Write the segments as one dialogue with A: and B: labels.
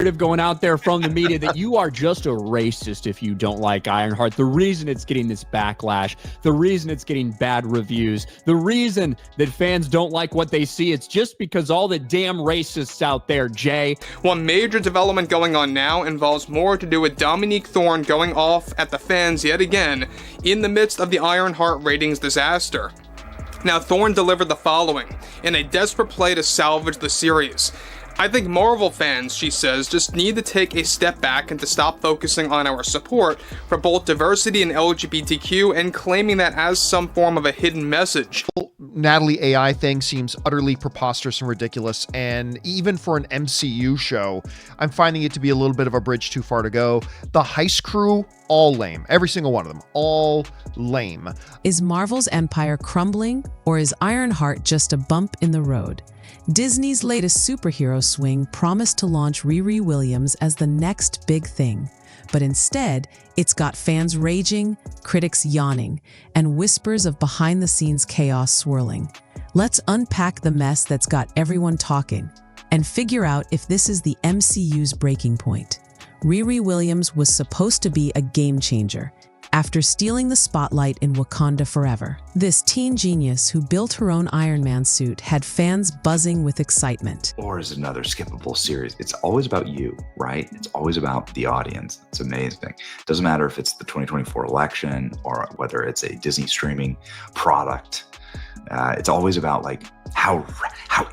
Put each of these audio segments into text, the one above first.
A: going out there from the media that you are just a racist if you don't like Ironheart. The reason it's getting this backlash, the reason it's getting bad reviews, the reason that fans don't like what they see, it's just because all the damn racists out there, Jay.
B: One major development going on now involves more to do with Dominique Thorne going off at the fans yet again in the midst of the Ironheart ratings disaster. Now, Thorne delivered the following in a desperate play to salvage the series. I think Marvel fans, she says, just need to take a step back and to stop focusing on our support for both diversity and LGBTQ and claiming that as some form of a hidden message.
C: Natalie AI thing seems utterly preposterous and ridiculous, and even for an MCU show, I'm finding it to be a little bit of a bridge too far to go. The heist crew, all lame. Every single one of them, all lame.
D: Is Marvel's empire crumbling, or is Ironheart just a bump in the road? Disney's latest superhero swing promised to launch Riri Williams as the next big thing, but instead, it's got fans raging, critics yawning, and whispers of behind-the-scenes chaos swirling. Let's unpack the mess that's got everyone talking and figure out if this is the MCU's breaking point. Riri Williams was supposed to be a game changer after stealing the spotlight in Wakanda Forever. This teen genius who built her own Iron Man suit had fans buzzing with excitement.
E: Or is another skippable series. It's always about you, right? It's always about the audience. It's amazing. Doesn't matter if it's the 2024 election or whether it's a Disney streaming product. It's always about like how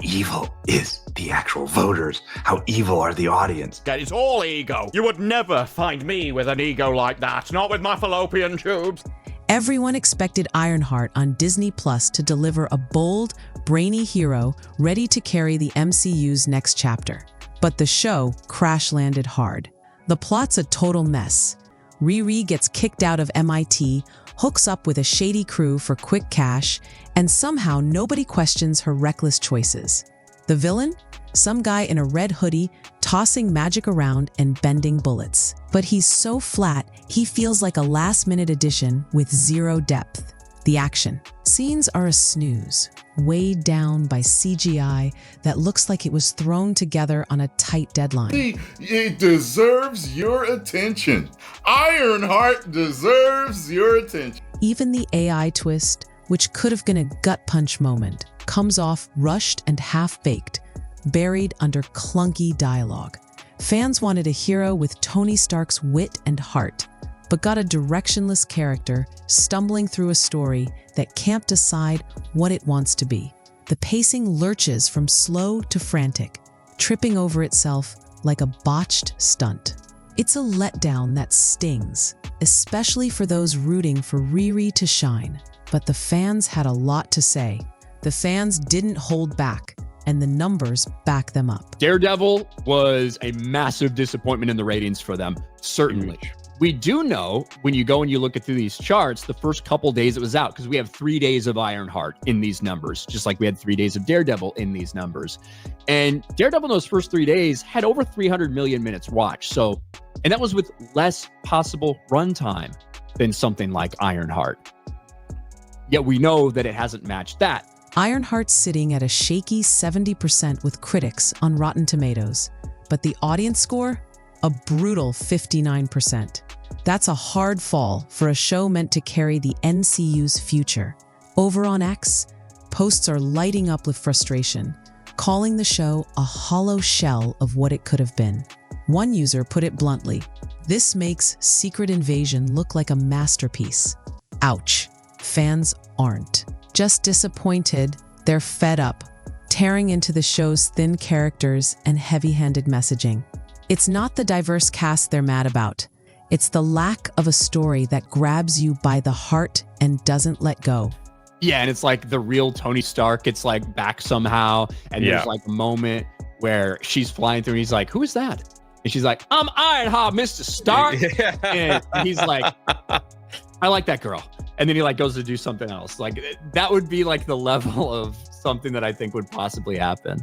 E: evil is the actual voters? How evil are the audience?
F: It's all ego. You would never find me with an ego like that, not with my fallopian tubes.
D: Everyone expected Ironheart on Disney Plus to deliver a bold, brainy hero ready to carry the MCU's next chapter. But the show crash-landed hard. The plot's a total mess. Riri gets kicked out of MIT, hooks up with a shady crew for quick cash, and somehow nobody questions her reckless choices. The villain? Some guy in a red hoodie, tossing magic around and bending bullets. But he's so flat, he feels like a last-minute addition with zero depth. The action scenes are a snooze, weighed down by CGI that looks like it was thrown together on a tight deadline.
G: It deserves your attention. Ironheart deserves your attention.
D: Even the AI twist, which could have been a gut punch moment, comes off rushed and half-baked, buried under clunky dialogue. Fans wanted a hero with Tony Stark's wit and heart, but got a directionless character stumbling through a story that can't decide what it wants to be. The pacing lurches from slow to frantic, tripping over itself like a botched stunt. It's a letdown that stings, especially for those rooting for Riri to shine. But the fans had a lot to say. The fans didn't hold back, and the numbers back them up.
A: Daredevil was a massive disappointment in the ratings for them, certainly. We do know, when you go and you look at through these charts, the first couple days it was out, because we have 3 days of Ironheart in these numbers, just like we had 3 days of Daredevil in these numbers. And Daredevil in those first 3 days had over 300 million minutes watched. So, and that was with less possible runtime than something like Ironheart. Yet we know that it hasn't matched that.
D: Ironheart's sitting at a shaky 70% with critics on Rotten Tomatoes, but the audience score? A brutal 59%. That's a hard fall for a show meant to carry the MCU's future. Over on X, posts are lighting up with frustration, calling the show a hollow shell of what it could have been. One user put it bluntly, "This makes Secret Invasion look like a masterpiece." Ouch. Fans aren't just disappointed, they're fed up, tearing into the show's thin characters and heavy-handed messaging. It's not the diverse cast they're mad about. It's the lack of a story that grabs you by the heart and doesn't let go.
A: Yeah, and it's like the real Tony Stark, it's like back somehow, and there's like a moment where she's flying through and he's like, "Who is that?" And she's like, "I'm Ironheart, Mr. Stark." And he's like, "I like that girl." And then he like goes to do something else. Like that would be like the level of something that I think would possibly happen.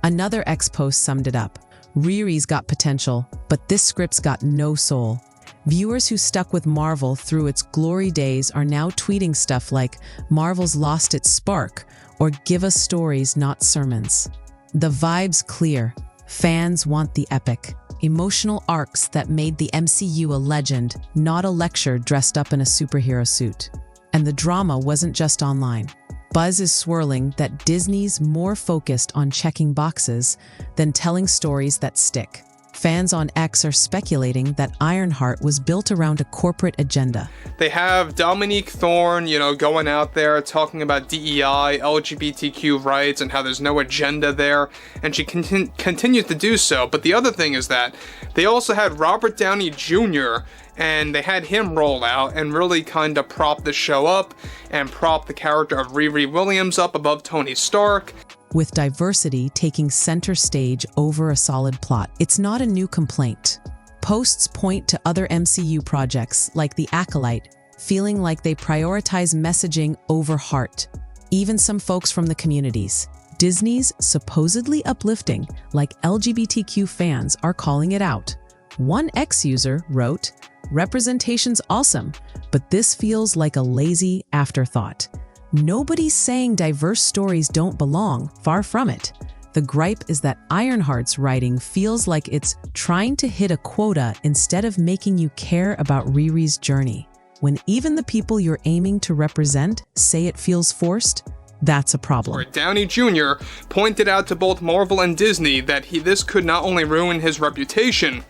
D: Another X post summed it up. Riri's got potential, but this script's got no soul. Viewers who stuck with Marvel through its glory days are now tweeting stuff like, "Marvel's lost its spark," or "Give us stories, not sermons." The vibe's clear. Fans want the epic. emotional arcs that made the MCU a legend, not a lecture dressed up in a superhero suit. And the drama wasn't just online. Buzz is swirling that Disney's more focused on checking boxes than telling stories that stick. Fans on X are speculating that Ironheart was built around a corporate agenda.
B: They have Dominique Thorne, going out there talking about DEI, LGBTQ rights, and how there's no agenda there, and she continues to do so. But the other thing is that they also had Robert Downey Jr., and they had him roll out and really kind of prop the show up and prop the character of Riri Williams up above Tony Stark.
D: With diversity taking center stage over a solid plot. It's not a new complaint. Posts point to other MCU projects like The Acolyte, feeling like they prioritize messaging over heart. Even some folks from the communities. Disney's supposedly uplifting, like LGBTQ fans are calling it out. One X user wrote, "Representation's awesome, but this feels like a lazy afterthought." Nobody's saying diverse stories don't belong, far from it. The gripe is that Ironheart's writing feels like it's trying to hit a quota instead of making you care about Riri's journey. When even the people you're aiming to represent say it feels forced, that's a problem.
B: Downey Jr. pointed out to both Marvel and Disney that this could not only ruin his reputation,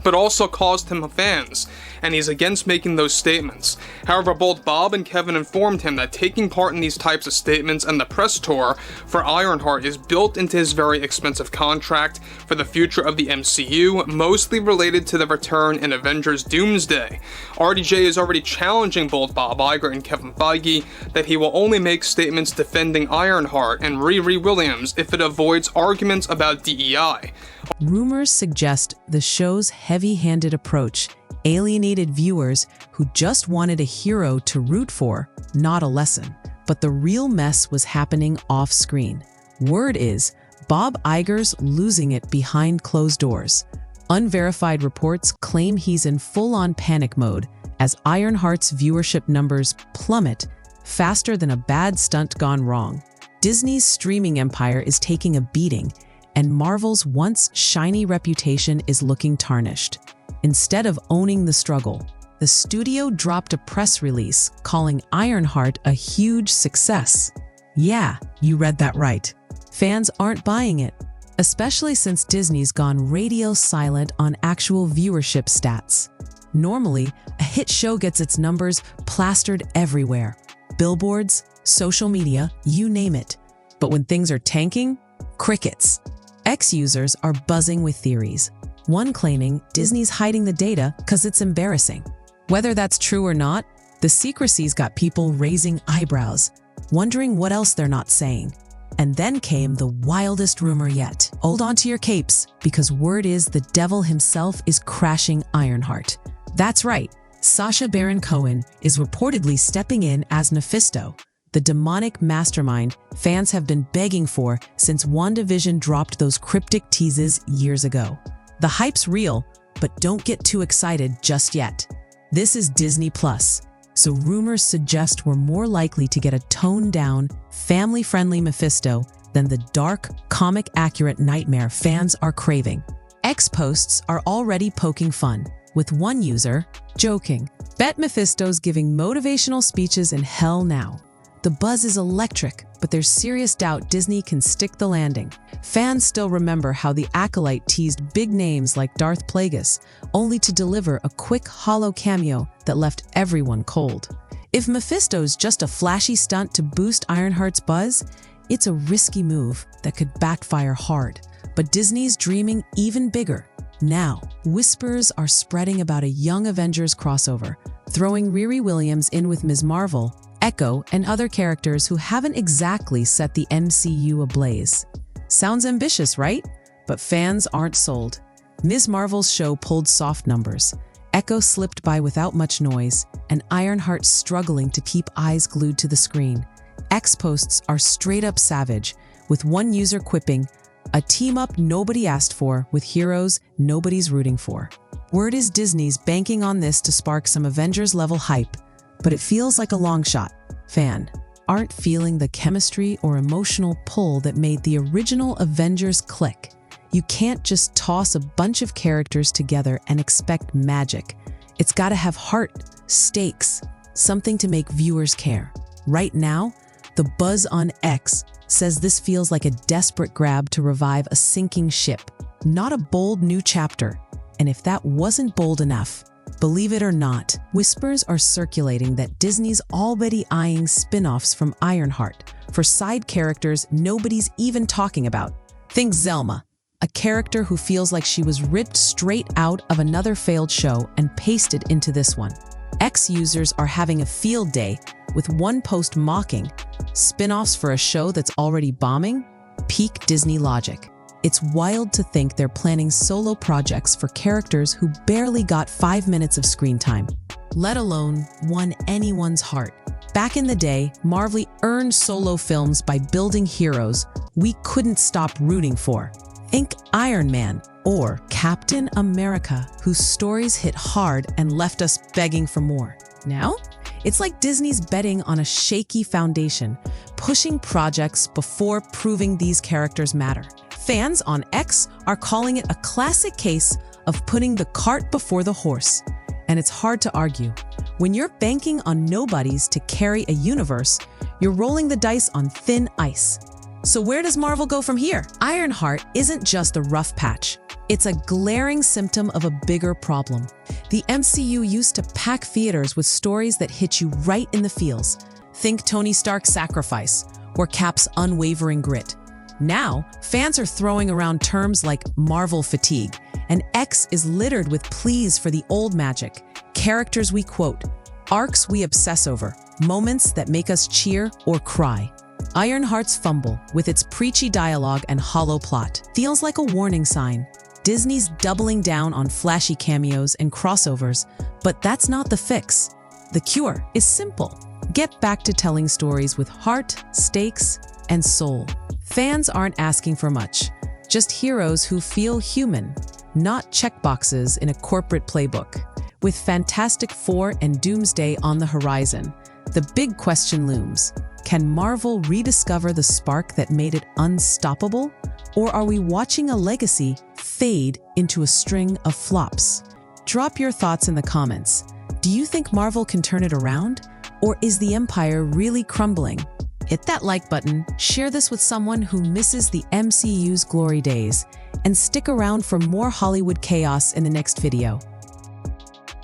B: but also cost him fans, and he's against making those statements. However, both Bob and Kevin informed him that taking part in these types of statements and the press tour for Ironheart is built into his very expensive contract for the future of the MCU, mostly related to the return in Avengers Doomsday. RDJ is already challenging both Bob Iger and Kevin Feige that he will only make statements defending Ironheart and Riri Williams if it avoids arguments about DEI.
D: Rumors suggest the show's heavy-handed approach alienated viewers who just wanted a hero to root for, not a lesson. But the real mess was happening off-screen. Word is, Bob Iger's losing it behind closed doors. Unverified reports claim he's in full-on panic mode as Ironheart's viewership numbers plummet faster than a bad stunt gone wrong. Disney's streaming empire is taking a beating, and Marvel's once shiny reputation is looking tarnished. Instead of owning the struggle, the studio dropped a press release calling Ironheart a huge success. Yeah, you read that right. Fans aren't buying it, especially since Disney's gone radio silent on actual viewership stats. Normally, a hit show gets its numbers plastered everywhere. Billboards, social media, you name it. But when things are tanking, crickets. X users are buzzing with theories. One claiming Disney's hiding the data because it's embarrassing. Whether that's true or not, the secrecy's got people raising eyebrows, wondering what else they're not saying. And then came the wildest rumor yet. Hold on to your capes, because word is the devil himself is crashing Ironheart. That's right, Sacha Baron Cohen is reportedly stepping in as Mephisto, the demonic mastermind fans have been begging for since WandaVision dropped those cryptic teases years ago. The hype's real, but don't get too excited just yet. This is Disney Plus, so rumors suggest we're more likely to get a toned-down, family-friendly Mephisto than the dark, comic-accurate nightmare fans are craving. X posts are already poking fun, with one user joking, "Bet Mephisto's giving motivational speeches in hell now." The buzz is electric, but there's serious doubt Disney can stick the landing. Fans still remember how The Acolyte teased big names like Darth Plagueis, only to deliver a quick hollow cameo that left everyone cold. If Mephisto's just a flashy stunt to boost Ironheart's buzz, it's a risky move that could backfire hard. But Disney's dreaming even bigger. Now, whispers are spreading about a Young Avengers crossover, throwing Riri Williams in with Ms. Marvel, Echo, and other characters who haven't exactly set the MCU ablaze. Sounds ambitious, right? But fans aren't sold. Ms. Marvel's show pulled soft numbers. Echo slipped by without much noise, and Ironheart struggling to keep eyes glued to the screen. X posts are straight up savage, with one user quipping, "A team-up nobody asked for with heroes nobody's rooting for." Word is Disney's banking on this to spark some Avengers-level hype, but it feels like a long shot. Fan aren't feeling the chemistry or emotional pull that made the original Avengers click. You can't just toss a bunch of characters together and expect magic. It's gotta have heart, stakes, something to make viewers care. Right now, the buzz on X says this feels like a desperate grab to revive a sinking ship, not a bold new chapter. And if that wasn't bold enough, believe it or not, whispers are circulating that Disney's already eyeing spin-offs from Ironheart for side characters nobody's even talking about. Think Zelma, a character who feels like she was ripped straight out of another failed show and pasted into this one. X users are having a field day, with one post mocking spin-offs for a show that's already bombing? Peak Disney logic. It's wild to think they're planning solo projects for characters who barely got 5 minutes of screen time, let alone won anyone's heart. Back in the day, Marvel earned solo films by building heroes we couldn't stop rooting for. Think Iron Man or Captain America, whose stories hit hard and left us begging for more. Now, it's like Disney's betting on a shaky foundation, pushing projects before proving these characters matter. Fans on X are calling it a classic case of putting the cart before the horse. And it's hard to argue. When you're banking on nobodies to carry a universe, you're rolling the dice on thin ice. So where does Marvel go from here? Ironheart isn't just a rough patch. It's a glaring symptom of a bigger problem. The MCU used to pack theaters with stories that hit you right in the feels. Think Tony Stark's sacrifice or Cap's unwavering grit. Now, fans are throwing around terms like Marvel fatigue, and X is littered with pleas for the old magic, characters we quote, arcs we obsess over, moments that make us cheer or cry. Ironheart's fumble, with its preachy dialogue and hollow plot, feels like a warning sign. Disney's doubling down on flashy cameos and crossovers, but that's not the fix. The cure is simple. Get back to telling stories with heart, stakes, and soul. Fans aren't asking for much, just heroes who feel human, not checkboxes in a corporate playbook. With Fantastic Four and Doomsday on the horizon, the big question looms. Can Marvel rediscover the spark that made it unstoppable? Or are we watching a legacy fade into a string of flops? Drop your thoughts in the comments. Do you think Marvel can turn it around? Or is the empire really crumbling? Hit that like button, share this with someone who misses the MCU's glory days, and stick around for more Hollywood chaos in the next video.